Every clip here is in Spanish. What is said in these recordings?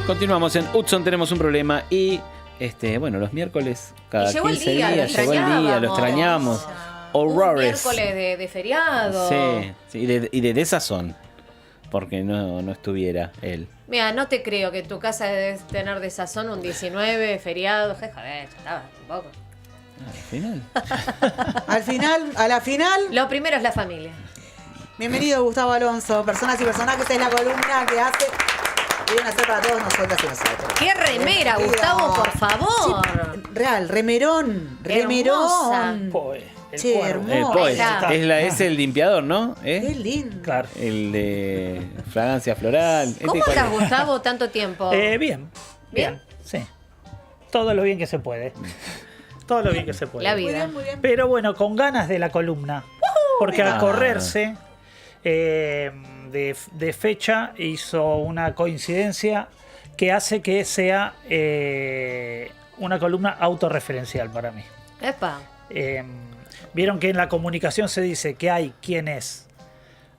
Continuamos en Hudson, tenemos un problema y bueno, los miércoles cada 15 días llegó el día, lo extrañamos. Horrores. Un miércoles de feriado. Sí, y de desazón, porque no estuviera él. Mira, no te creo que en tu casa debes tener desazón un 19, feriado. Joder, ya estaba un poco. Al final. A la final. Lo primero es la familia. Bienvenido, Gustavo Alonso. Personas y personajes es la columna que hace. Vienen a hacer para todos nosotras y nosotros. ¡Qué remera, Gustavo, por favor! Sí, real, remerón. Remerón. Poe, el Che, cuervo. hermoso. Poe, Ahí está. es el limpiador, ¿no? Qué lindo. Claro. El de fragancia floral. ¿Cómo ¿cuál estás, es? Gustavo, tanto tiempo? Bien. Sí. Todo lo bien que se puede. Todo lo bien que se puede. La Muy vida. bien, muy bien. Pero bueno, con ganas de la columna. Porque al correrse de fecha hizo una coincidencia que hace que sea una columna autorreferencial para mí. Epa. Vieron que en la comunicación se dice que hay quienes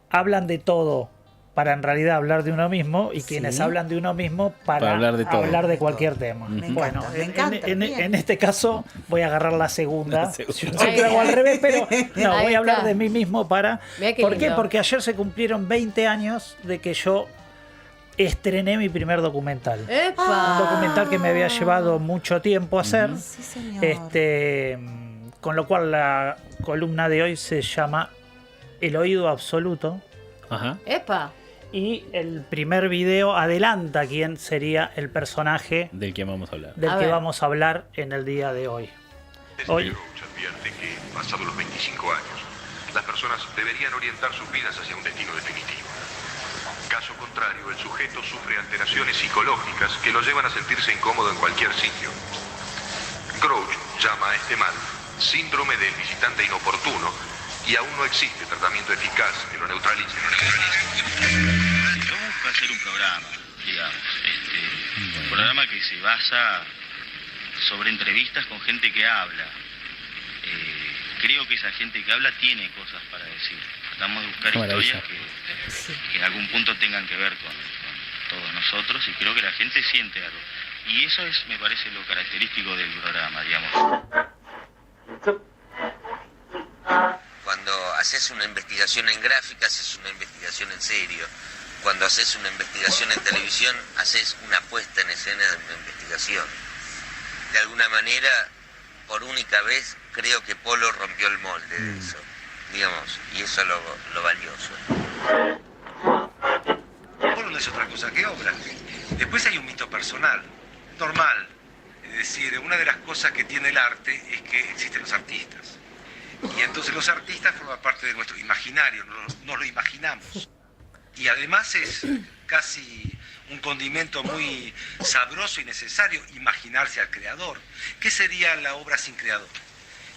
hablan de todo para en realidad hablar de uno mismo y quienes hablan de uno mismo para hablar de todo. hablar de cualquier tema. Me Bueno, encanta, me encanta. en este caso voy a agarrar la segunda. La segunda. Yo siempre hago al revés, pero no, Ahí voy a hablar está. de mí mismo para... Mirá qué ¿Por qué? lindo. Porque ayer se cumplieron 20 años de que yo estrené mi primer documental. ¡Epa! Un documental que me había llevado mucho tiempo hacer. Sí, señor. Con lo cual la columna de hoy se llama El oído absoluto. Ajá. ¡Epa! Y el primer video adelanta quién sería el personaje Del que vamos a hablar. del A que ver. vamos a hablar en el día de hoy. Hoy, Roach advierte que, pasados los 25 años, las personas deberían orientar sus vidas hacia un destino definitivo. Caso contrario, el sujeto sufre alteraciones psicológicas que lo llevan a sentirse incómodo en cualquier sitio. Grouch llama a este mal síndrome del visitante inoportuno y aún no existe tratamiento eficaz que lo neutralice. Vamos a hacer un programa, digamos, un programa que se basa sobre entrevistas con gente que habla. Creo que esa gente que habla tiene cosas para decir. Tratamos de buscar Maravilla. historias que en algún punto tengan que ver con todos nosotros y creo que la gente siente algo. Y eso es, me parece, lo característico del programa, digamos. Cuando haces una investigación en gráfica, haces una investigación en serio. Cuando haces una investigación en televisión, haces una puesta en escena de una investigación. De alguna manera, por única vez, creo que Polo rompió el molde de eso, digamos, y eso es lo valioso. Polo no es otra cosa que obra. Después hay un mito personal, normal. Es decir, una de las cosas que tiene el arte es que existen los artistas. Y entonces los artistas forman parte de nuestro imaginario, nos lo imaginamos. Y además es casi un condimento muy sabroso y necesario imaginarse al creador. ¿Qué sería la obra sin creador?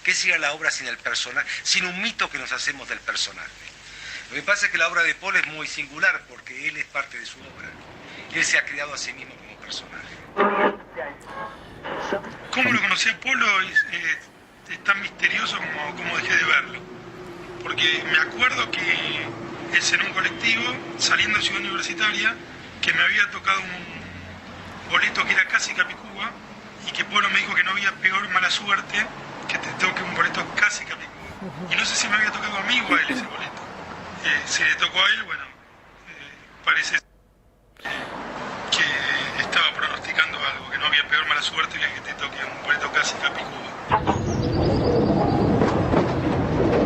¿Qué sería la obra sin el personaje, sin un mito que nos hacemos del personaje? Lo que pasa es que la obra de Polo es muy singular porque él es parte de su obra. Él se ha creado a sí mismo como personaje. ¿Cómo lo conocí a Polo? Es tan misterioso como dejé de verlo. Porque me acuerdo que es en un colectivo, saliendo de Ciudad Universitaria, que me había tocado un boleto que era casi Capicúa, y que Polo me dijo que no había peor mala suerte que te toque un boleto casi Capicúa. Y no sé si me había tocado a mí o a él ese boleto. Si le tocó a él, bueno, parece que estaba pronosticando algo, que no había peor mala suerte que te toque un boleto casi Capicúa.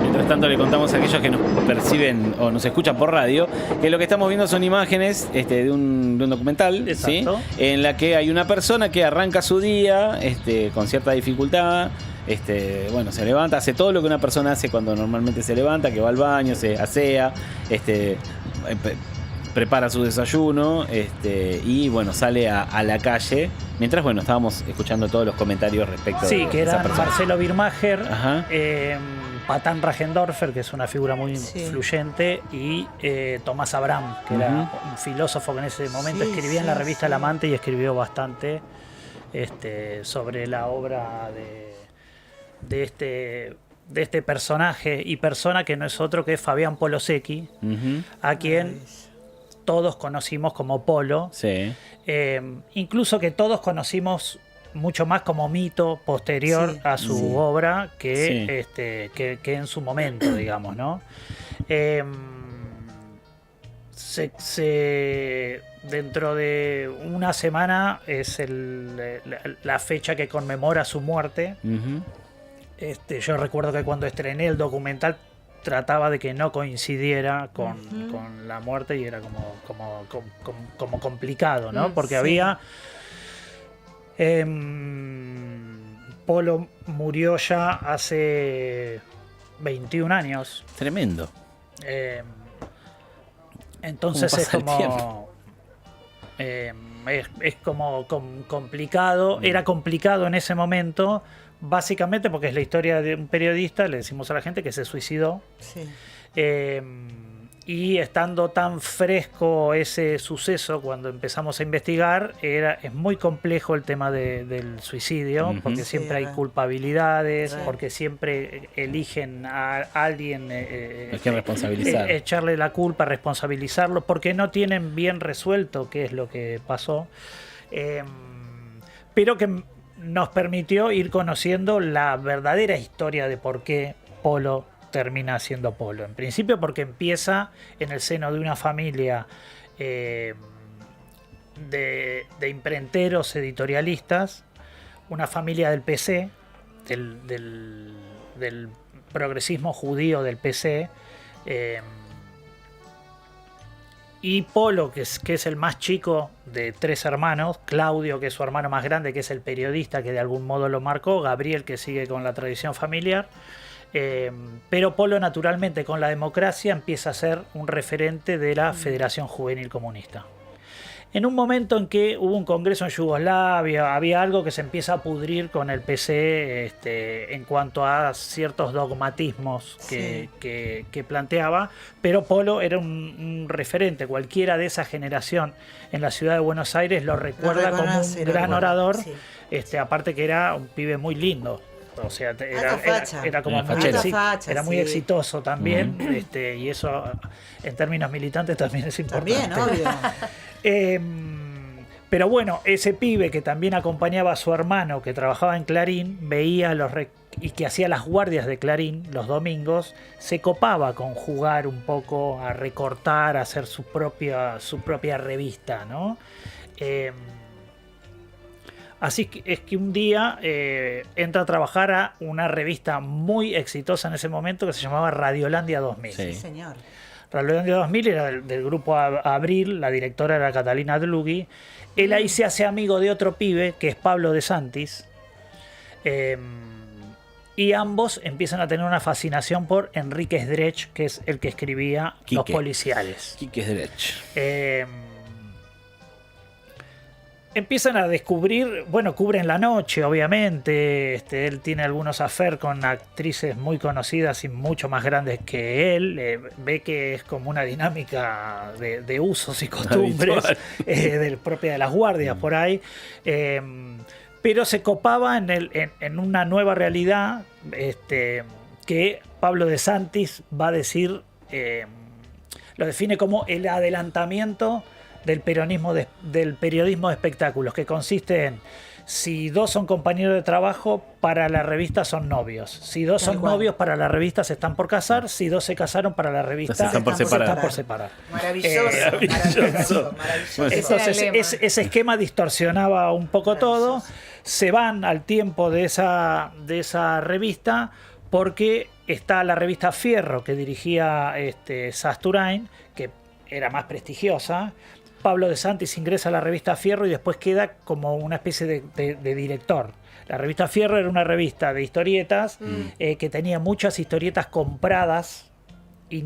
Mientras tanto le contamos a aquellos que nos perciben o nos escuchan por radio que lo que estamos viendo son imágenes de un documental, ¿sí? Exacto. En la que hay una persona que arranca su día con cierta dificultad. Bueno, se levanta, hace todo lo que una persona hace cuando normalmente se levanta, que va al baño, se asea, prepara su desayuno, y bueno, sale a la calle. Mientras, bueno, estábamos escuchando todos los comentarios respecto sí, de que esa eran persona. Marcelo Birmacher, Ajá. Patán Rajendorfer, que es una figura muy influyente, y Tomás Abraham, que era un filósofo que en ese momento escribía en la revista El Amante y escribió bastante sobre la obra de este personaje y persona que no es otro que Fabián Polosecchi, a quien todos conocimos como Polo. Sí. Incluso que todos conocimos mucho más como mito posterior a su obra que en su momento, digamos, ¿no? Dentro de una semana es la fecha que conmemora su muerte. Yo recuerdo que cuando estrené el documental trataba de que no coincidiera con la muerte y era como complicado, ¿no? Porque había... Polo murió ya hace 21 años. Tremendo. Entonces es como... es como complicado. Era complicado en ese momento, básicamente porque es la historia de un periodista, le decimos a la gente, que se suicidó. Sí. Y estando tan fresco ese suceso cuando empezamos a investigar, es muy complejo el tema del suicidio, porque siempre hay culpabilidades, porque siempre eligen a alguien hay que responsabilizar. Echarle la culpa, responsabilizarlo, porque no tienen bien resuelto qué es lo que pasó. Pero que nos permitió ir conociendo la verdadera historia de por qué Polo termina siendo Polo. En principio porque empieza en el seno de una familia de imprenteros editorialistas, una familia del PC, del progresismo judío del PC, y Polo, que es el más chico de 3 hermanos, Claudio, que es su hermano más grande, que es el periodista que de algún modo lo marcó, Gabriel, que sigue con la tradición familiar. Pero Polo, naturalmente, con la democracia empieza a ser un referente de la Federación Juvenil Comunista. En un momento en que hubo un congreso en Yugoslavia, había algo que se empieza a pudrir con el PC en cuanto a ciertos dogmatismos que planteaba, pero Polo era un referente. Cualquiera de esa generación en la ciudad de Buenos Aires lo recuerda como un gran orador, aparte que era un pibe muy lindo. O sea, era como muy exitoso también, y eso en términos militantes también es importante. También, obvio. Pero bueno, ese pibe que también acompañaba a su hermano que trabajaba en Clarín, veía y que hacía las guardias de Clarín los domingos, se copaba con jugar un poco, a recortar, a hacer su propia revista, ¿no? Así que es que un día entra a trabajar a una revista muy exitosa en ese momento que se llamaba Radiolandia 2000. Sí, señor. Radiolandia 2000 era del grupo Abril, la directora era Catalina Dlugui. Él ahí se hace amigo de otro pibe que es Pablo de Santis. Y ambos empiezan a tener una fascinación por Enrique Sdrech, que es el que escribía Los Policiales. Quique Sdrech. Empiezan a descubrir, bueno, cubren la noche, obviamente. Él tiene algunos affairs con actrices muy conocidas y mucho más grandes que él. Ve que es como una dinámica de usos y costumbres propia de las guardias por ahí. Pero se copaba en una nueva realidad que Pablo de Santis va a decir, lo define como el adelantamiento del periodismo de espectáculos, que consiste en: si 2 son compañeros de trabajo, para la revista son novios; si 2 son novios, para la revista se están por casar; si 2 se casaron, para la revista se están por separar. Maravilloso. Entonces ese esquema distorsionaba un poco todo. Se van al tiempo de esa revista, porque está la revista Fierro que dirigía Sasturain, que era más prestigiosa. Pablo de Santis ingresa a la revista Fierro y después queda como una especie de director. La revista Fierro era una revista de historietas que tenía muchas historietas compradas y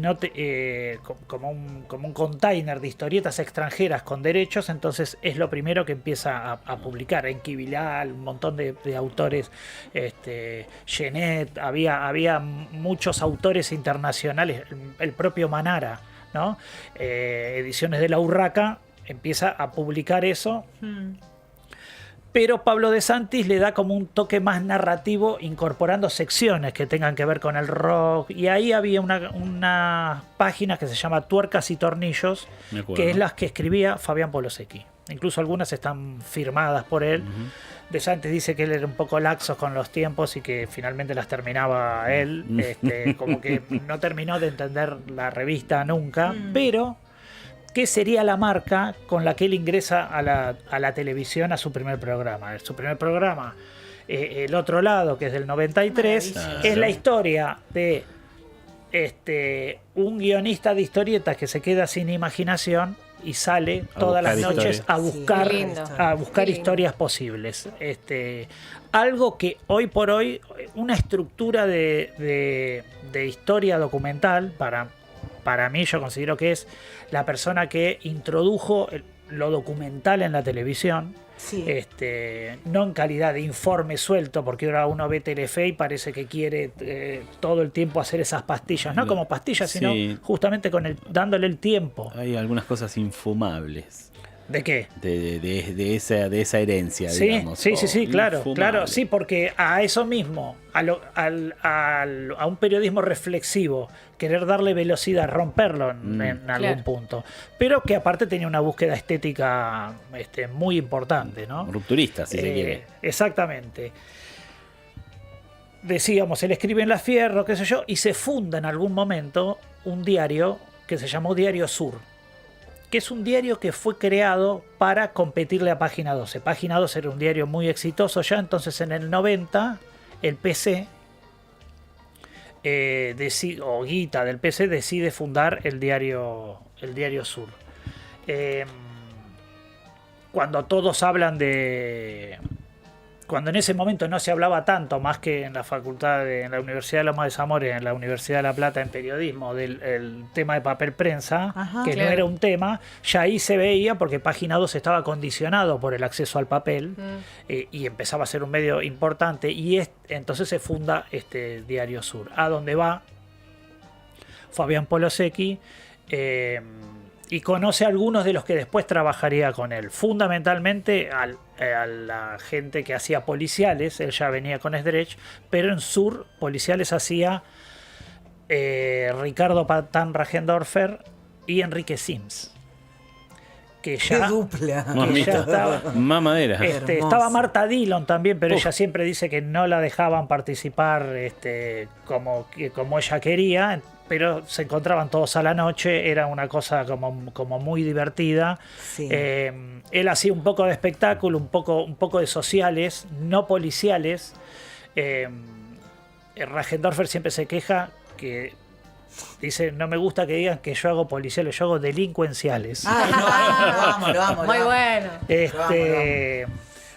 como un container de historietas extranjeras con derechos. Entonces es lo primero que empieza a publicar. Enki Bilal, un montón de autores, Genet, había muchos autores internacionales, el propio Manara, ¿no? Ediciones de La Urraca empieza a publicar eso. pero Pablo De Santis le da como un toque más narrativo, incorporando secciones que tengan que ver con el rock. Y ahí había una página que se llama Tuercas y Tornillos, que es las que escribía Fabián Polosecchi. Incluso algunas están firmadas por él. De Santis dice que él era un poco laxo con los tiempos y que finalmente las terminaba él. Como que no terminó de entender la revista nunca, pero... ¿Qué sería la marca con la que él ingresa a la televisión a su primer programa? Su primer programa, El Otro Lado, que es del 93, es la historia de un guionista de historietas que se queda sin imaginación y sale todas las noches a buscar historias posibles. Algo que hoy por hoy, una estructura de historia documental, para mí yo considero que es la persona que introdujo lo documental en la televisión, no en calidad de informe suelto, porque ahora uno ve Telefe y parece que quiere todo el tiempo hacer esas pastillas, no como pastillas, sino justamente dándole el tiempo. Hay algunas cosas infumables. ¿De qué? De esa herencia, sí, digamos. Sí, claro, sí, porque a eso mismo, a un periodismo reflexivo, querer darle velocidad, romperlo en algún punto, pero que aparte tenía una búsqueda estética muy importante, ¿no? Rupturista, si se quiere. Exactamente. Decíamos, él escribe en La Fierro, qué sé yo, y se funda en algún momento un diario que se llamó Diario Sur, que es un diario que fue creado para competirle a Página 12. Página 12 era un diario muy exitoso ya, entonces en el 90 el PC, o Guita del PC, decide fundar el diario Sur. Cuando todos hablan de... Cuando en ese momento no se hablaba tanto, más que en la facultad, en la Universidad de Loma de Zamora, en la Universidad de La Plata en periodismo, del tema de papel prensa, no era un tema, ya ahí se veía porque Página 2 estaba condicionado por el acceso al papel y empezaba a ser un medio importante, y entonces se funda este Diario Sur, a donde va Fabián Polosecchi, y conoce a algunos de los que después trabajaría con él, fundamentalmente a la gente que hacía policiales. Él ya venía con Stretch, pero en Sur policiales hacía Ricardo Patán Rajendorfer y Enrique Sims, que ya, ¡qué dupla! Que ya estaba, mamadera. Estaba Marta Dillon también, pero ella siempre dice que no la dejaban participar como ella quería, pero se encontraban todos a la noche, era una cosa como muy divertida. Él hacía un poco de espectáculo, un poco de sociales, no policiales. Rajendorfer siempre se queja que dice, no me gusta que digan que yo hago policiales, yo hago delincuenciales. Lo amo. Muy bueno.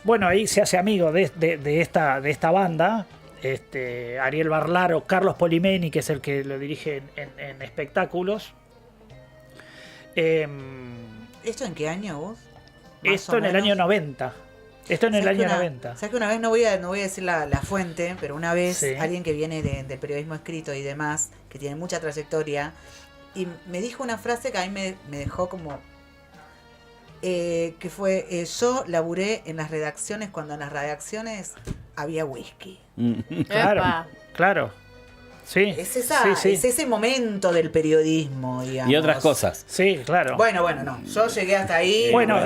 Bueno, ahí se hace amigo de esta banda. Ariel Barlaro, Carlos Polimeni, que es el que lo dirige en espectáculos. ¿Esto en qué año vos? Esto en el año 90. Esto en el año 90. ¿Sabes que una vez, no voy a decir la fuente, pero una vez alguien que viene del periodismo escrito y demás, que tiene mucha trayectoria, y me dijo una frase que a mí me dejó como... que fue, yo laburé en las redacciones cuando en las redacciones había whisky. Claro. Sí. Es ese momento del periodismo, digamos. Y otras cosas. Sí, claro. Bueno, no. Yo llegué hasta ahí. Bueno,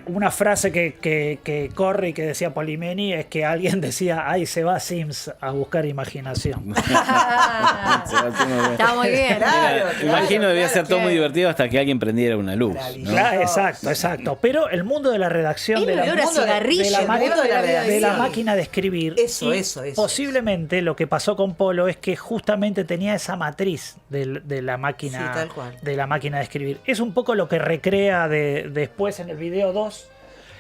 una frase que corre y que decía Polimeni es que alguien decía, ay, se va Sims a buscar imaginación. Está muy bien. Imagino debía ser todo muy divertido hasta que alguien prendiera una luz, ¿no? Claro, exacto. Pero el mundo de la redacción, de la máquina de escribir, eso. Posiblemente lo que pasó con Polo es que justamente tenía esa matriz de la máquina, tal cual, de la máquina de escribir. Es un poco lo que recrea después en el video 2.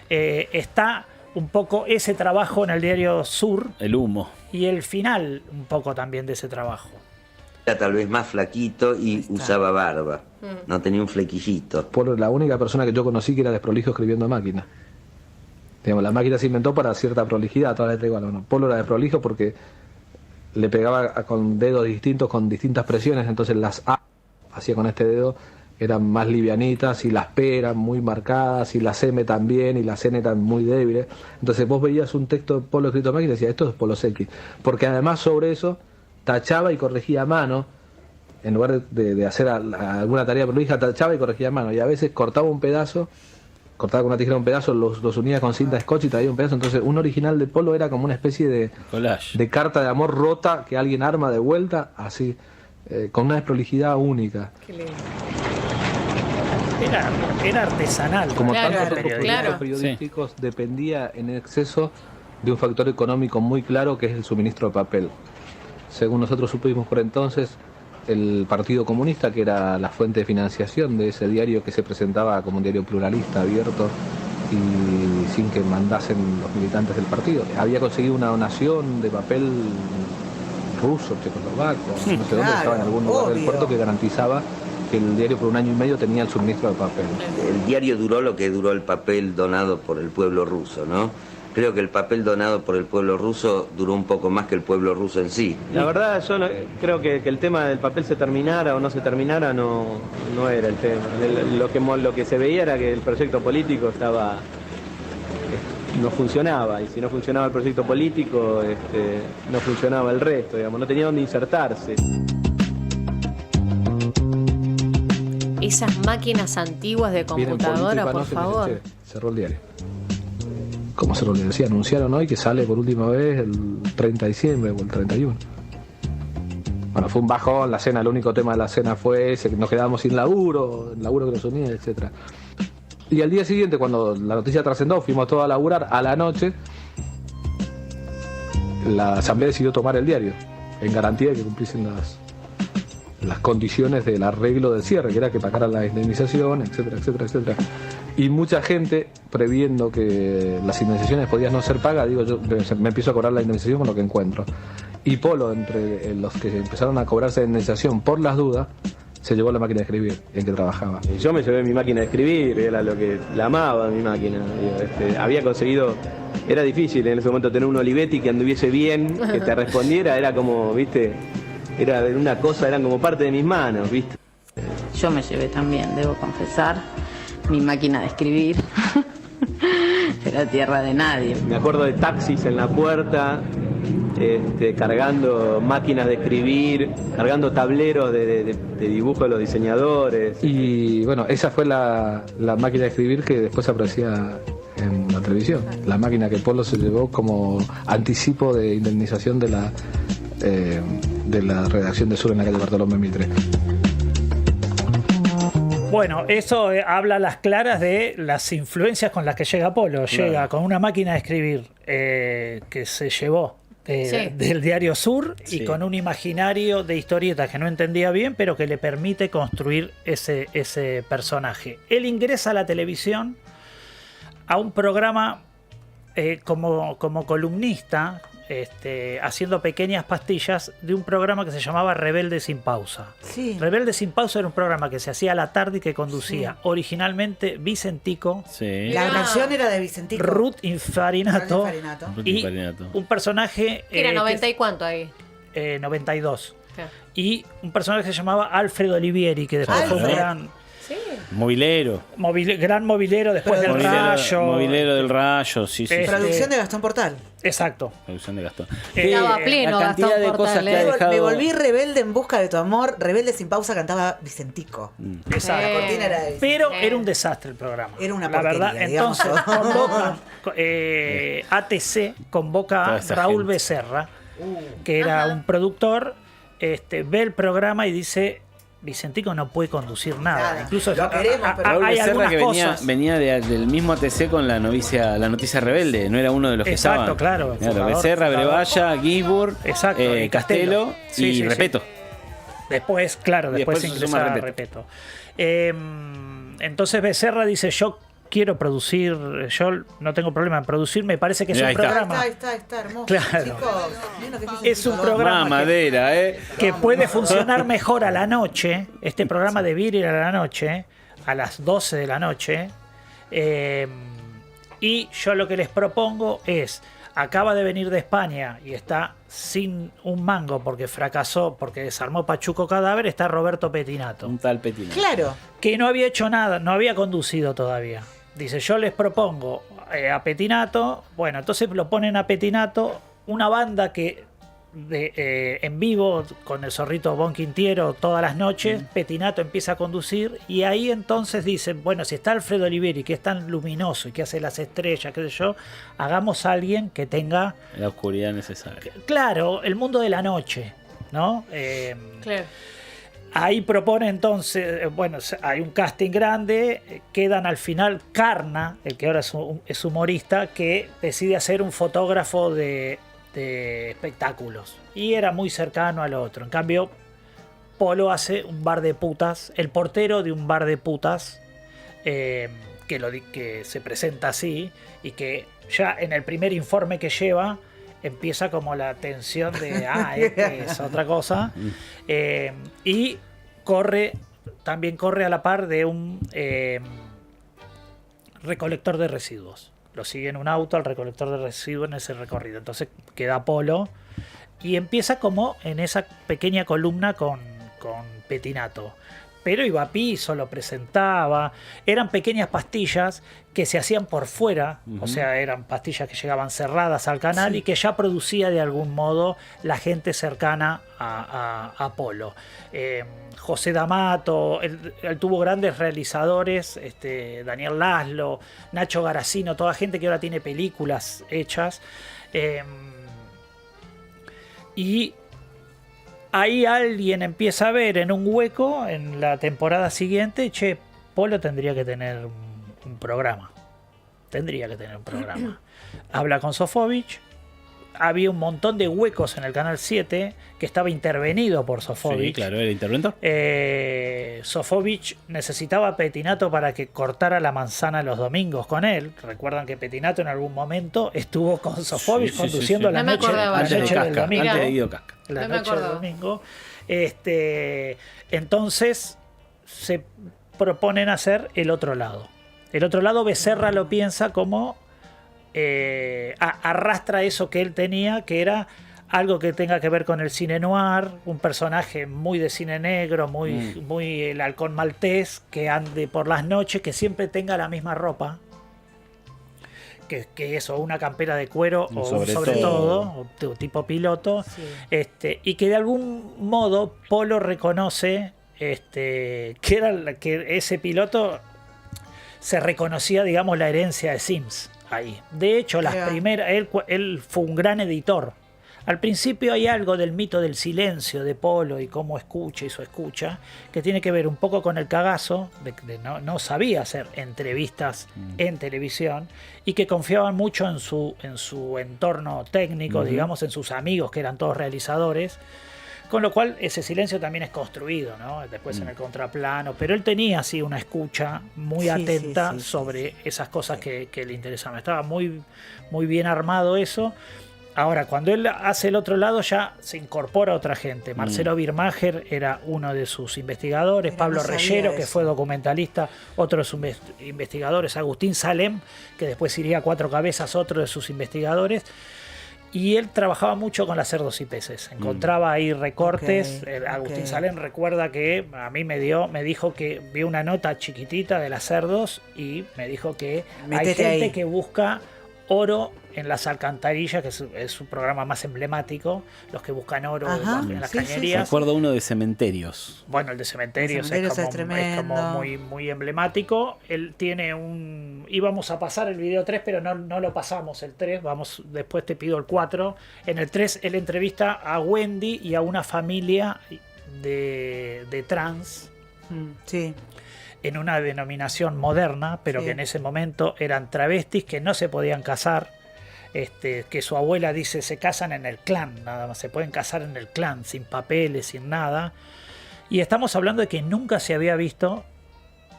Está un poco ese trabajo en el Diario Sur. El humo. Y el final un poco también de ese trabajo. Era tal vez más flaquito y usaba barba. No tenía un flequillito. Por la única persona que yo conocí que era desprolijo escribiendo a máquina. Digamos, la máquina se inventó para cierta prolijidad, toda la letra igual. No. Polo era desprolijo porque le pegaba con dedos distintos, con distintas presiones, entonces las A hacía con este dedo eran más livianitas, y las P eran muy marcadas, y las M también, y las N eran muy débiles. Entonces vos veías un texto de Polo escrito a máquina y decías, esto es Polos X. Porque además sobre eso tachaba y corregía a mano, en lugar de hacer alguna tarea prolija, tachaba y corregía a mano. Y a veces cortaba un pedazo, cortaba con una tijera un pedazo, los unía con cinta scotch y traía un pedazo. Entonces un original de Polo era como una especie de collage, de carta de amor rota que alguien arma de vuelta, así, con una desprolijidad única. Qué lindo. Era artesanal. Como Claro, tantos otros proyectos claro. periodísticos, dependía en exceso de un factor económico muy claro, que es el suministro de papel. Según nosotros supimos por entonces, el Partido Comunista, que era la fuente de financiación de ese diario, que se presentaba como un diario pluralista, abierto y sin que mandasen los militantes del partido, había conseguido una donación de papel ruso, checoslovaco, no sé dónde, estaba en algún lugar del puerto, que garantizaba que el diario por un año y medio tenía el suministro de papel. El diario duró lo que duró el papel donado por el pueblo ruso, ¿no? Creo que el papel donado por el pueblo ruso duró un poco más que el pueblo ruso en sí. La verdad, yo creo que el tema del papel se terminara o no se terminara no era el tema. Lo que se veía era que el proyecto político no funcionaba, y si no funcionaba el proyecto político, no funcionaba el resto, digamos, no tenía dónde insertarse. Esas máquinas antiguas de computadora, por favor. Cerró el diario. ¿Cómo cerró el diario? Sí, anunciaron hoy que sale por última vez el 30 de diciembre o el 31. Bueno, fue un bajón, la cena, el único tema de la cena fue ese, que nos quedábamos sin laburo, el laburo que nos unía, etcétera. Y al día siguiente, cuando la noticia trascendió, fuimos todos a laburar a la noche, la asamblea decidió tomar el diario, en garantía de que cumpliesen las condiciones del arreglo del cierre, que era que pagaran la indemnización, etcétera, etcétera, etcétera. Y mucha gente, previendo que las indemnizaciones podían no ser pagas, digo, yo me empiezo a cobrar la indemnización con lo que encuentro. Y Polo, entre los que empezaron a cobrarse la indemnización por las dudas, se llevó la máquina de escribir en que trabajaba. Y yo me llevé mi máquina de escribir, era lo que la amaba, mi máquina. Había conseguido, era difícil en ese momento tener un Olivetti que anduviese bien, que te respondiera, era como, viste, era una cosa, eran como parte de mis manos, viste. Yo me llevé también, debo confesar, mi máquina de escribir. Era tierra de nadie. Me acuerdo de taxis en la puerta, cargando máquinas de escribir, cargando tableros de dibujo de los diseñadores. Y bueno, esa fue la máquina de escribir que después aparecía en la televisión. La máquina que Polo se llevó como anticipo de indemnización de la redacción de Sur en la calle Bartolomé Mitre. Bueno, eso habla a las claras de las influencias con las que llega Polo. Llega con una máquina de escribir que se llevó del diario Sur, y con un imaginario de historietas que no entendía bien, pero que le permite construir ese personaje. Él ingresa a la televisión a un programa como columnista, haciendo pequeñas pastillas de un programa que se llamaba Rebelde sin Pausa. Sí. Rebelde sin Pausa era un programa que se hacía a la tarde y que conducía originalmente Vicentico. Sí. La versión era de Vicentico. Ruth Infarinato. Y un personaje... ¿Qué era 90 y cuánto ahí? 92. Claro. Y un personaje que se llamaba Alfred Olivieri, que después fue un gran... Movilero. Gran movilero después del Rayo. Movilero del Rayo, sí. Producción de Gastón Portal. Exacto. Producción de Gastón. Estaba pleno la cantidad Gastón de Portal, cosas que ha dejado. Me volví rebelde en busca de tu amor. Rebelde sin pausa cantaba Vicentico. Exacto. La cortina era de Pero era un desastre el programa. Era una la porquería, verdad. Entonces convoca, ATC convoca a Raúl Becerra, que era un productor, ve el programa y dice: Vicentico no puede conducir nada. Incluso lo queremos, pero Raúl hay Becerra, que algunas venía del mismo ATC con la noticia rebelde, no era uno de los que estaban. Exacto, claro. Becerra, Brevalla, Guibur, Castelo y Repeto. Después, claro, después se ingresa Repeto. Entonces Becerra dice: yo quiero producir, yo no tengo problema en producir, me parece que es un programa. Está hermoso. Claro. Chicos, es un programa que puede funcionar mejor a la noche. Este programa debe ir a la noche, a las 12 de la noche. Y yo lo que les propongo es acaba de venir de España y está sin un mango porque fracasó, porque desarmó Pachuco Cadáver, está Roberto Petinato. Un tal Petinato. Claro. Que no había hecho nada, no había conducido todavía. Dice, yo les propongo a Petinato, bueno, entonces lo ponen a Petinato, una banda que en vivo con el Zorrito Bon Quintiero todas las noches, Petinato empieza a conducir y ahí entonces dicen, bueno, si está Alfredo Olivieri, que es tan luminoso y que hace las estrellas, qué sé yo, hagamos a alguien que tenga la oscuridad necesaria. Claro, el mundo de la noche, ¿no? Claro. Ahí propone entonces, bueno, hay un casting grande, quedan al final Carna, el que ahora es humorista, que decide hacer un fotógrafo de espectáculos. Y era muy cercano al otro. En cambio, Polo hace un bar de putas, el portero de un bar de putas, que se presenta así, y que ya en el primer informe que lleva, empieza como la tensión de, es otra cosa. Y también corre a la par de un recolector de residuos. Lo sigue en un auto al recolector de residuos en ese recorrido. Entonces queda Polo y empieza como en esa pequeña columna con Petinato. Pero iba a piso, lo presentaba. Eran pequeñas pastillas que se hacían por fuera. O sea, eran pastillas que llegaban cerradas al canal y que ya producía de algún modo la gente cercana a Polo. José D'Amato, él tuvo grandes realizadores, Daniel Laszlo, Nacho Garacino, toda gente que ahora tiene películas hechas. Y ahí alguien empieza a ver en un hueco en la temporada siguiente, che, Polo tendría que tener un programa. Tendría que tener un programa. Habla con Sofovich. Había un montón de huecos en el Canal 7 que estaba intervenido por Sofovich. Sí, claro, era interventor. Sofovich necesitaba a Petinato para que cortara la manzana los domingos con él. Recuerdan que Petinato en algún momento estuvo con Sofovich conduciendo la noche, del domingo. Antes de Guido Casca. La noche del domingo. Entonces se proponen hacer El Otro Lado. El Otro Lado, Becerra lo piensa como arrastra eso que él tenía, que era algo que tenga que ver con el cine noir, un personaje muy de cine negro, muy el halcón maltés, que ande por las noches, que siempre tenga la misma ropa, que eso, una campera de cuero o sobre todo, o tipo piloto, y que de algún modo Polo reconoce que ese piloto se reconocía, digamos, la herencia de Sims ahí. De hecho, las primeras, él fue un gran editor. Al principio hay algo del mito del silencio de Polo y cómo escucha y su escucha, que tiene que ver un poco con el cagazo, de no sabía hacer entrevistas en televisión, y que confiaban mucho en su entorno técnico, digamos, en sus amigos que eran todos realizadores, con lo cual ese silencio también es construido, ¿no? Después en el contraplano, pero él tenía así una escucha muy atenta sobre esas cosas que le interesaban. Estaba muy, muy bien armado eso. Ahora, cuando él hace El Otro Lado, ya se incorpora otra gente. Marcelo Birmacher era uno de sus investigadores, Pablo Reyero, que fue documentalista, otro de sus investigadores, Agustín Salem, que después iría a Cuatro Cabezas, otro de sus investigadores. Y él trabajaba mucho con las cerdos y peces. Encontraba ahí recortes. Agustín Salem recuerda que a mí me dijo que vio una nota chiquitita de las cerdos y me dijo que hay gente que busca oro en las alcantarillas, que es su programa más emblemático, los que buscan oro en las cañerías. Recuerdo uno de cementerios. Bueno, el de cementerios es como muy, muy emblemático. Él tiene íbamos a pasar el video 3, pero no lo pasamos el 3. Después te pido el 4. En el 3 él entrevista a Wendy y a una familia de trans. En una denominación moderna, pero que en ese momento eran travestis que no se podían casar. Que su abuela dice se casan en el clan, nada más, se pueden casar en el clan, sin papeles, sin nada. Y estamos hablando de que nunca se había visto,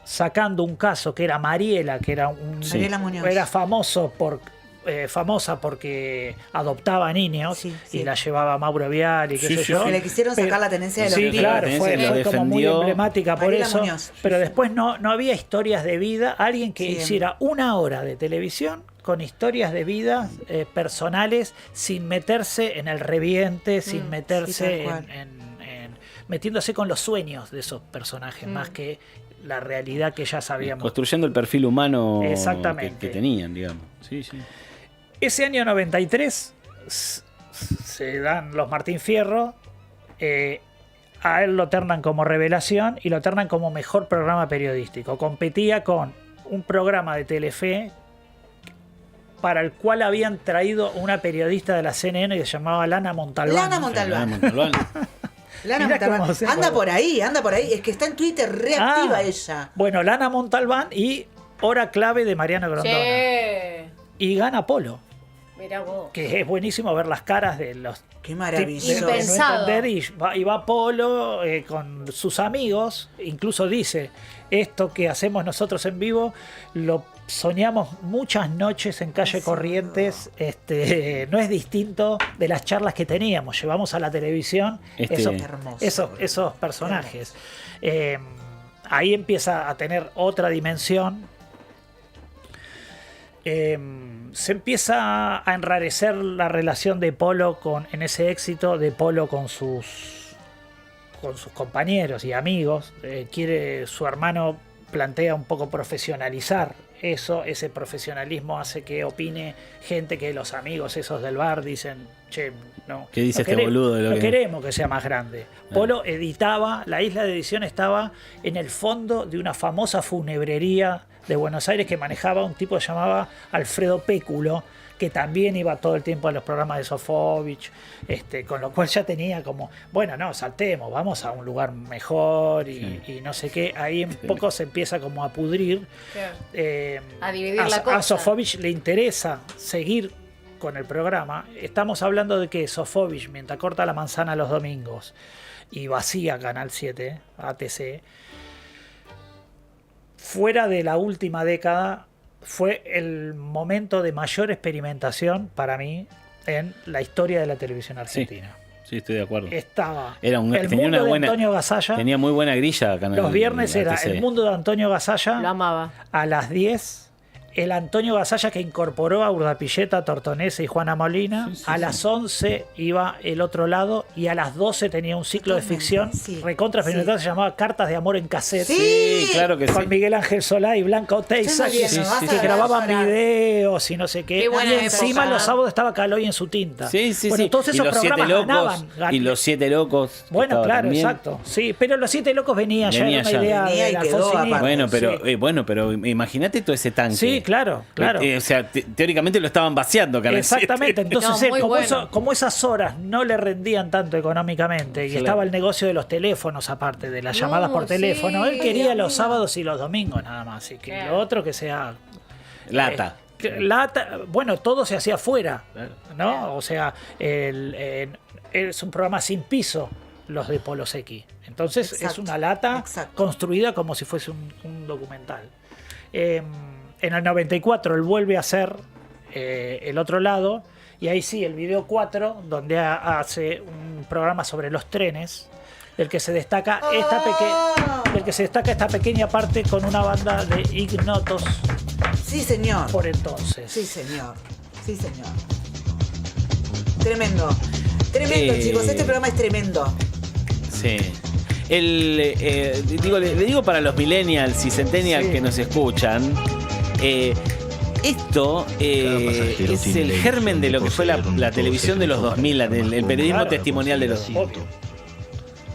sacando un caso que era Mariela, que era Mariela Muñoz. era famoso famosa porque adoptaba niños y la llevaba Mauro Vial y qué sé yo. Que le quisieron sacar la tenencia de los niños. Sí, claro, fue como muy emblemática por Mariela eso. Muñoz. Pero después no había historias de vida. Alguien que hiciera 1 hora de televisión con historias de vida personales sin meterse en el reviente, sin meterse metiéndose con los sueños de esos personajes, más que la realidad que ya sabíamos. Construyendo el perfil humano Exactamente. que tenían, digamos. Sí, sí. Ese año 93 se dan los Martín Fierro, a él lo ternan como revelación y lo ternan como mejor programa periodístico. Competía con un programa de Telefe para el cual habían traído una periodista de la CNN que se llamaba Lana Montalbán. Lana Montalbán. Lana Montalbán. Anda por ahí. Es que está en Twitter reactiva ella. Bueno, Lana Montalbán y Hora Clave de Mariano Grondona. Y gana Polo. Mirá vos. Que es buenísimo ver las caras de los... Qué maravilloso. Impensado. Y va Polo con sus amigos. Incluso dice, esto que hacemos nosotros en vivo lo soñamos muchas noches en calle Corrientes. No es distinto de las charlas que teníamos. Llevamos a la televisión esos personajes. Ahí empieza a tener otra dimensión. Se empieza a enrarecer la relación de Polo en ese éxito de Polo con sus compañeros y amigos. Su hermano plantea un poco profesionalizar eso. Ese profesionalismo hace que opine gente que los amigos esos del bar dicen, che, no. ¿Qué dice este boludo de lo que queremos que sea más grande? Polo editaba, la isla de edición estaba en el fondo de una famosa funebrería de Buenos Aires que manejaba un tipo que se llamaba Alfredo Péculo, que también iba todo el tiempo a los programas de Sofovich, con lo cual ya tenía como, bueno, no, saltemos, vamos a un lugar mejor y no sé qué. Ahí un poco se empieza como a pudrir. A dividir la cosa. A Sofovich le interesa seguir con el programa. Estamos hablando de que Sofovich, mientras corta la manzana los domingos y vacía Canal 7, ATC, fuera de la última década, fue el momento de mayor experimentación para mí en la historia de la televisión argentina. Sí, estoy de acuerdo. Estaba el mundo de Antonio Gasalla. Tenía muy buena grilla. Los viernes era El Mundo de Antonio Gasalla. Lo amaba. A las 10. El Antonio Gasalla que incorporó a Urdapilleta, Tortonese y Juana Molina. A las 11 iba El Otro Lado y a las 12 tenía un ciclo de ficción recontra experimental, se llamaba Cartas de Amor en Cassette. Sí, claro que con Miguel Ángel Solá y Blanca Oteiza, que grababan videos y no sé qué. Y encima los sábados estaba Caloy en su tinta. Bueno, todos esos programas ganaban. Y Los Siete Locos. Bueno, claro, también. Exacto. Sí, pero Los Siete Locos venía ya una idea de Alfonsinismo. Bueno, pero imagínate todo ese tanque. Sí, claro. O sea, teóricamente lo estaban vaciando. Exactamente. Entonces, como esas horas no le rendían tanto económicamente y estaba el negocio de los teléfonos aparte de las llamadas por teléfono, él quería los sábados y los domingos nada más. Y que lo otro que sea lata. Bueno, todo se hacía afuera, ¿no? O sea, es un programa sin piso los de Polo Secchi. Entonces es una lata construida como si fuese un documental. En el 94 él vuelve a hacer El Otro Lado, y ahí sí, el video 4, donde hace un programa sobre los trenes, del que se destaca esta pequeña parte con una banda de ignotos. Sí, señor. Por entonces. Sí, señor. Tremendo, chicos, este programa es tremendo. Sí. Le digo para los millennials y centennials que nos escuchan, esto es el germen de lo que fue la televisión de los 2000, el periodismo testimonial de los 2000.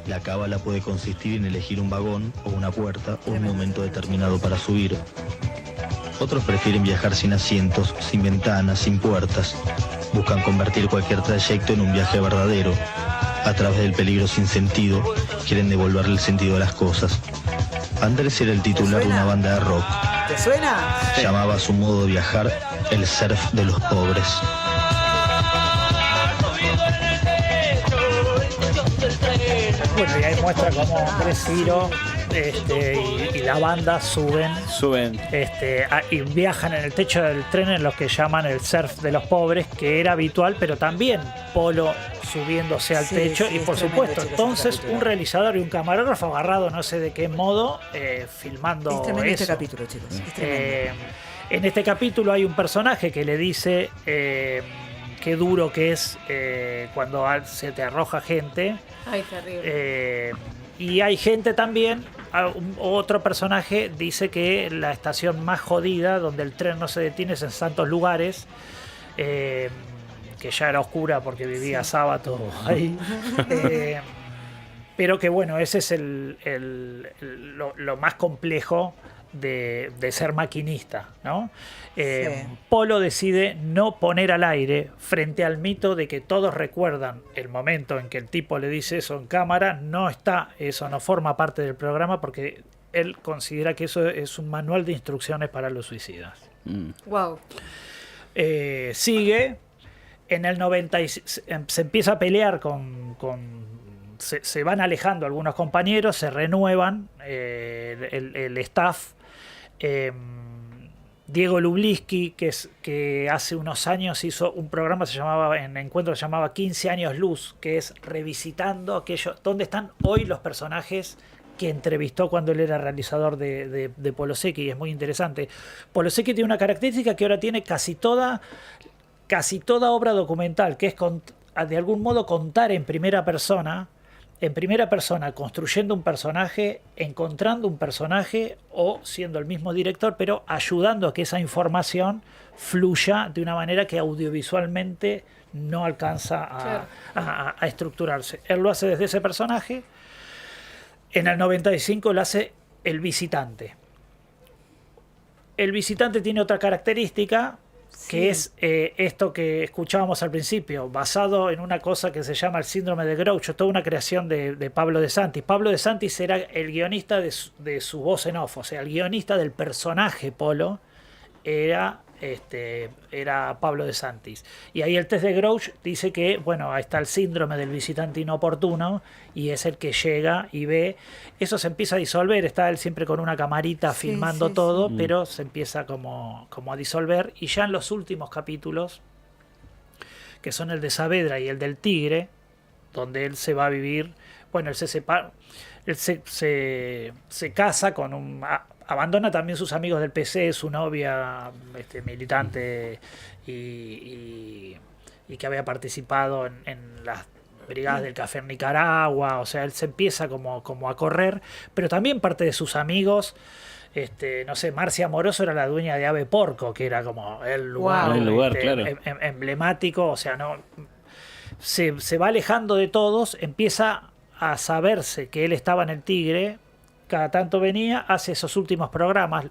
La cábala puede consistir en elegir un vagón o una puerta o un momento determinado para subir. Otros prefieren viajar sin asientos, sin ventanas, sin puertas. Buscan convertir cualquier trayecto en un viaje verdadero. A través del peligro sin sentido, quieren devolverle el sentido a las cosas. Andrés era el titular de una banda de rock. ¿Te suena? Llamaba a su modo de viajar el surf de los pobres. Bueno, y ahí muestra cómo Andrés Ciro y la banda suben y viajan en el techo del tren en lo que llaman el surf de los pobres, que era habitual, pero también Polo subiéndose al techo y por supuesto entonces un realizador y un camarógrafo agarrado no sé de qué modo filmando es tremendo eso. Este capítulo, chicos, es tremendo. En este capítulo hay un personaje que le dice qué duro que es cuando se te arroja gente. Ay, terrible. Y hay gente también, otro personaje dice que la estación más jodida, donde el tren no se detiene, es en Santos Lugares, que ya era oscura porque vivía Sábato ahí. Pero que bueno, ese es lo más complejo de ser maquinista, ¿no? Polo decide no poner al aire, frente al mito de que todos recuerdan el momento en que el tipo le dice eso en cámara. Eso no forma parte del programa porque él considera que eso es un manual de instrucciones para los suicidas. Wow. Sigue en el 90 se empieza a pelear se van alejando algunos compañeros, se renuevan el staff. Diego Lubliski, que hace unos años hizo un programa en Encuentro, se llamaba 15 años luz, que es revisitando aquello, dónde están hoy los personajes que entrevistó cuando él era realizador de Polo Secchi, y es muy interesante. Polo Secchi tiene una característica que ahora tiene casi toda obra documental, que es de algún modo contar en primera persona, construyendo un personaje, encontrando un personaje o siendo el mismo director, pero ayudando a que esa información fluya de una manera que audiovisualmente no alcanza a estructurarse. Él lo hace desde ese personaje. En el 95 lo hace el visitante. El visitante tiene otra característica, que es esto que escuchábamos al principio, basado en una cosa que se llama el síndrome de Groucho, toda una creación de Pablo De Santis. Pablo De Santis era el guionista de su voz en off, o sea, el guionista del personaje Polo era Pablo De Santis. Y ahí el test de Groucho dice que, bueno, ahí está el síndrome del visitante inoportuno, y es el que llega y ve. Eso se empieza a disolver, está él siempre con una camarita filmando todo, pero se empieza como a disolver. Y ya en los últimos capítulos, que son el de Saavedra y el del Tigre, donde él se va a vivir, bueno, él se separa, él se casa con abandona también sus amigos del PC, su novia militante y que había participado en las brigadas del Café en Nicaragua. O sea, él se empieza como a correr, pero también parte de sus amigos. No sé, Marcia Amoroso era la dueña de Ave Porco, que era como el lugar, claro, emblemático. O sea, no se va alejando de todos, empieza a saberse que él estaba en el Tigre. Cada tanto venía, hace esos últimos programas.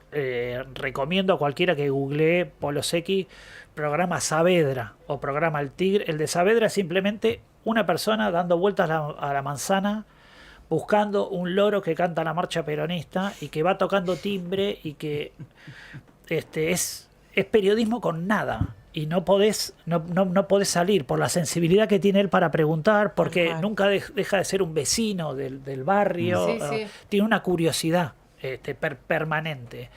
Recomiendo a cualquiera que googlee Polo Secchi, programa Saavedra o programa El Tigre. El de Saavedra es simplemente una persona dando vueltas a la manzana, buscando un loro que canta la marcha peronista y que va tocando timbre, y que es periodismo con nada. Y no podés salir por la sensibilidad que tiene él para preguntar, porque nunca deja de ser un vecino del barrio. Sí. Tiene una curiosidad permanente.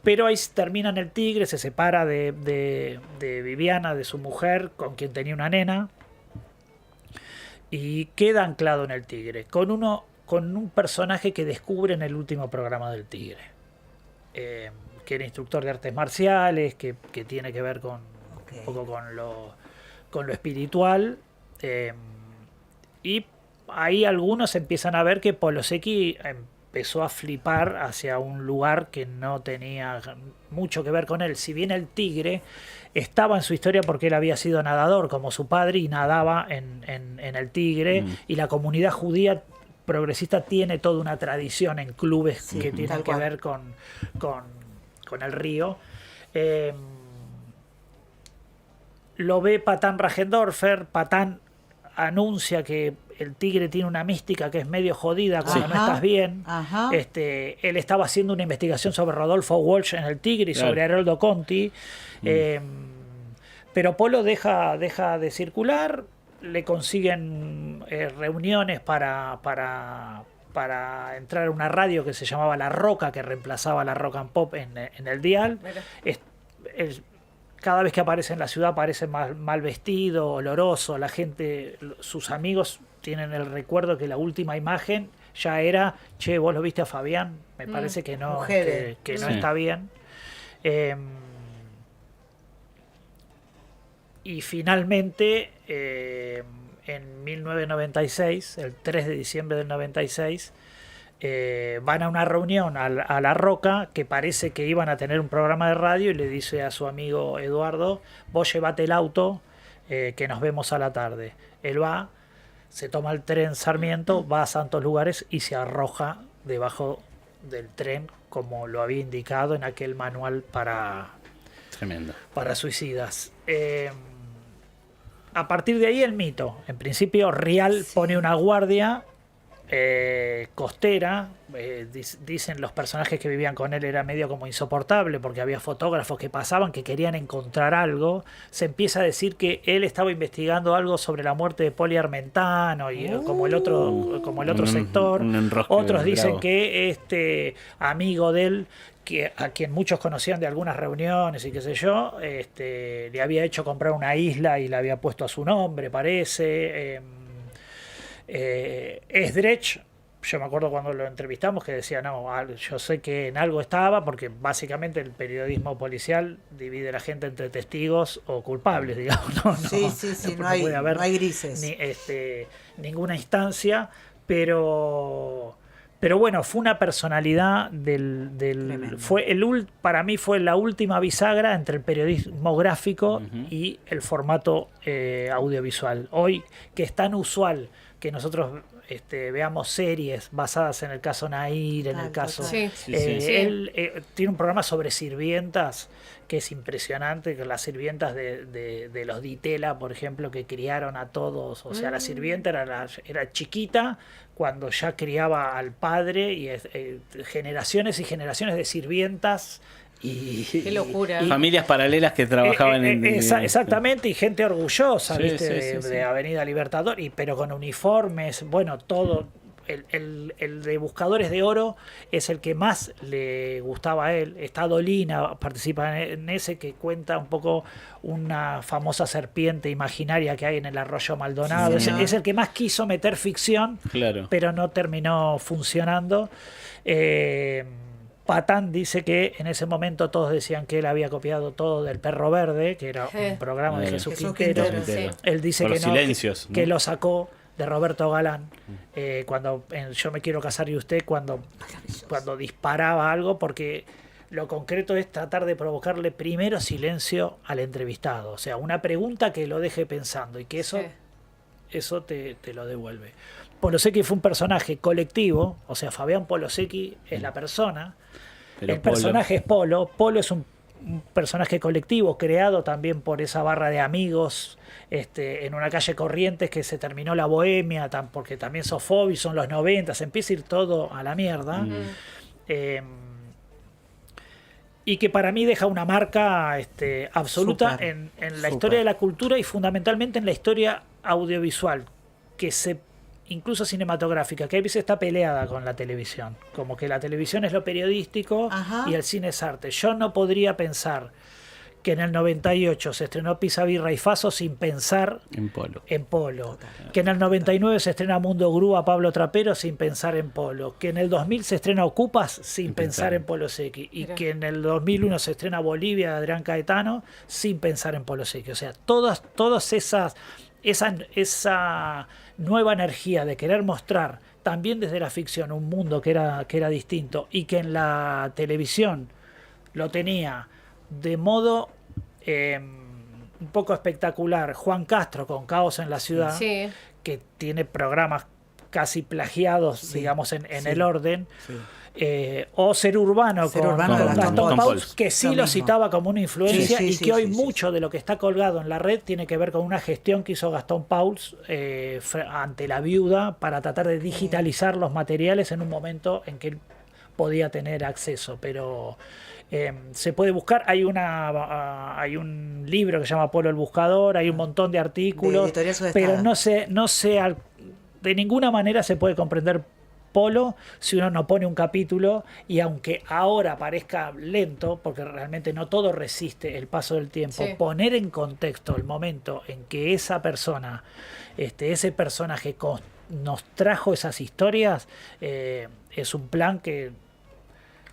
Pero ahí termina en el Tigre, se separa de Viviana, de su mujer, con quien tenía una nena, y queda anclado en el Tigre, con un personaje que descubre en el último programa del Tigre. Que era instructor de artes marciales, que tiene que ver un poco con lo espiritual. Y ahí algunos empiezan a ver que Polo Secchi empezó a flipar hacia un lugar que no tenía mucho que ver con él. Si bien el Tigre estaba en su historia porque él había sido nadador como su padre y nadaba en el Tigre, y la comunidad judía progresista tiene toda una tradición en clubes que tienen que ver con el río. Lo ve Patán Rajendorfer. Patán anuncia que el Tigre tiene una mística que es medio jodida cuando no estás bien. Él estaba haciendo una investigación sobre Rodolfo Walsh en el Tigre y sobre Haroldo Conti. Pero Polo deja de circular. le consiguen reuniones para entrar a una radio que se llamaba La Roca, que reemplazaba la Rock and Pop en el dial. Cada vez que aparece en la ciudad aparece mal vestido, oloroso, la gente, sus amigos tienen el recuerdo que la última imagen ya era, che, vos lo viste a Fabián, me parece que no, que no está bien. Y finalmente, en 1996, el 3 de diciembre del 96, van a una reunión a La Roca, que parece que iban a tener un programa de radio, y le dice a su amigo Eduardo, vos llevate el auto, que nos vemos a la tarde. Él va, se toma el tren Sarmiento, va a Santos Lugares y se arroja debajo del tren, como lo había indicado en aquel manual para suicidas. A partir de ahí el mito. En principio Rial pone una guardia costera. Dicen los personajes que vivían con él era medio como insoportable porque había fotógrafos que pasaban que querían encontrar algo. Se empieza a decir que él estaba investigando algo sobre la muerte de Poli Armentano y como el otro sector. Otros dicen que este amigo de él, a quien muchos conocían de algunas reuniones y qué sé yo, le había hecho comprar una isla y la había puesto a su nombre, parece. Esdrech, yo me acuerdo cuando lo entrevistamos que decía, no, yo sé que en algo estaba, porque básicamente el periodismo policial divide a la gente entre testigos o culpables, digamos. No hay grises. Ninguna instancia, Pero bueno, fue una personalidad para mí fue la última bisagra entre el periodismo gráfico y el formato audiovisual. Hoy, que es tan usual que nosotros veamos series basadas en el caso Nair, en el caso... Él tiene un programa sobre sirvientas que es impresionante, que las sirvientas de los Di Tella, por ejemplo, que criaron a todos. O sea, la sirvienta era chiquita cuando ya criaba al padre, y generaciones y generaciones de sirvientas. Qué locura. Familias paralelas que trabajaban exactamente, y gente orgullosa, ¿viste? De Avenida Libertador, pero con uniformes, bueno, todo. El de Buscadores de Oro es el que más le gustaba a él. Está Dolina, participa en ese, que cuenta un poco una famosa serpiente imaginaria que hay en el arroyo Maldonado. Es el que más quiso meter ficción, pero no terminó funcionando. Patán dice que en ese momento todos decían que él había copiado todo del Perro Verde, que era un programa de Jesús Quintero. Él dice que no, que lo sacó de Roberto Galán, cuando en Yo me quiero casar y usted, cuando disparaba algo, porque lo concreto es tratar de provocarle primero silencio al entrevistado, o sea, una pregunta que lo deje pensando y que eso te lo devuelve. Polosecchi fue un personaje colectivo, o sea, Fabián Polosecchi es la persona, pero el personaje es Polo. Polo es un personaje colectivo creado también por esa barra de amigos en una calle Corrientes, que se terminó la bohemia, porque también Sofobi, son los 90, se empieza a ir todo a la mierda. Y que para mí deja una marca absoluta en la historia de la cultura y fundamentalmente en la historia audiovisual, incluso cinematográfica, que a veces está peleada con la televisión, como que la televisión es lo periodístico y el cine es arte. Yo no podría pensar que en el 98 se estrenó Pizza, Birra y Faso sin pensar en Polo. Que en el 99 se estrena Mundo Grúa, Pablo Trapero, sin pensar en Polo. Que en el 2000 se estrena Ocupas sin pensar en Polosecchi. Y que en el 2001 se estrena Bolivia de Adrián Caetano sin pensar en Polosecchi. O sea, todas esa nueva energía de querer mostrar también desde la ficción un mundo que era distinto, y que en la televisión lo tenía de modo un poco espectacular Juan Castro con Caos en la Ciudad, que tiene programas casi plagiados, digamos, en el orden. O Ser Urbano con Gastón Pauls, que lo citaba como una influencia, y que hoy mucho de lo que está colgado en la red tiene que ver con una gestión que hizo Gastón Pauls ante La Viuda para tratar de digitalizar los materiales en un momento en que podía tener acceso, pero se puede buscar. Hay un libro que se llama Polo el Buscador, hay un montón de artículos, pero no sé de ninguna manera se puede comprender Polo si uno no pone un capítulo, y aunque ahora parezca lento, porque realmente no todo resiste el paso del tiempo, poner en contexto el momento en que esa persona, ese personaje nos trajo esas historias, es un plan que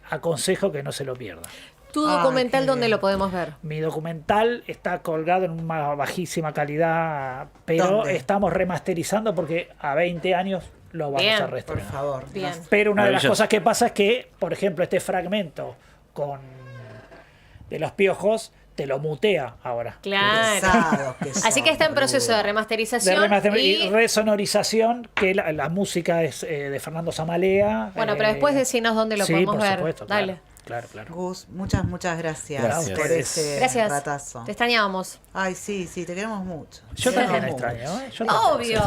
aconsejo que no se lo pierdan. ¿Tu documental dónde lo podemos ver? Mi documental está colgado en una bajísima calidad, pero ¿dónde? estamos remasterizando porque a 20 años lo vamos a reestrenar. Por favor. Bien. Pero una de las cosas que pasa es que, por ejemplo, este fragmento de los piojos te lo mutea ahora. Claro. Así que está en proceso de remasterización. Y resonorización, que la música es de Fernando Zamalea. Bueno, pero después decinos dónde lo podemos ver. Supuesto, dale. Claro. Gus, muchas gracias por este Gracias. ratazo. Te extrañábamos. Ay, sí, te queremos mucho. Yo también extraño, Yo también.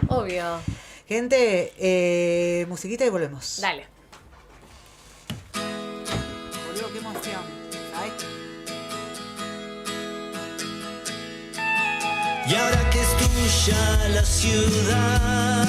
Obvio. Gente, musiquita y volvemos. Dale. Boludo, qué emoción. Ay. Y ahora que es tuya la ciudad.